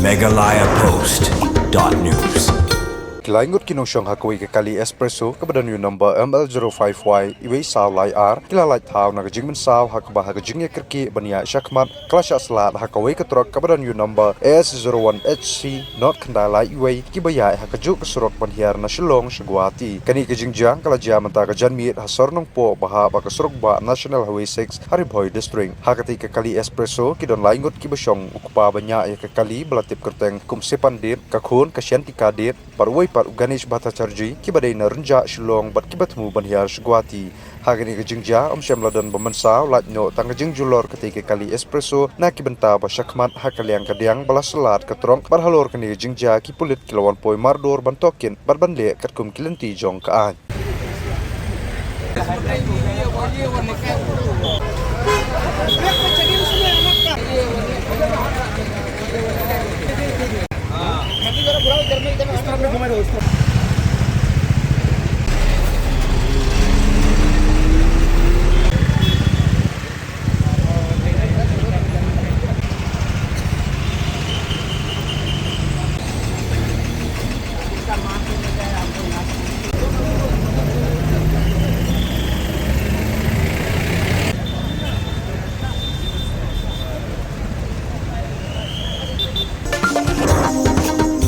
megalayapost.news. Kilaingot kinong hakui ke kali espresso kepada new number ML05Y iwe saw lai R kila lai tau na jingmen saw hakba hakjingye kerki bania syakmat kelas aslat hakawai ketrok kepada new number S01HC not kendala iwe kibaya hakjuk kesurok banhiar na Shillong Shagwati kani kejingjang kala jia menta ke janmit hasor nong po baha ba kesurok ba National Highway 6 Hariboy District hakati ke kali espresso kidon laingot kibasyong ukpa banyak ya ke kali belatip kerteng kumsepan dit kakhun kasyantika dit parwai par Ganesh Bhattacharjee kibadai na renja Shillong bat kibatmu banhiar Shagwati hagani kejingja syam ladan bamansaw latno tang kejingjulor ketika kali espresso na kibenta ba syakmat hakaliang kadiang balas selat ketrong barhalor kani kejingja kipulit kilawan poi mardor bantokin barbanle katkum kilenti jong kaan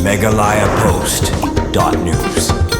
megalayapost.news.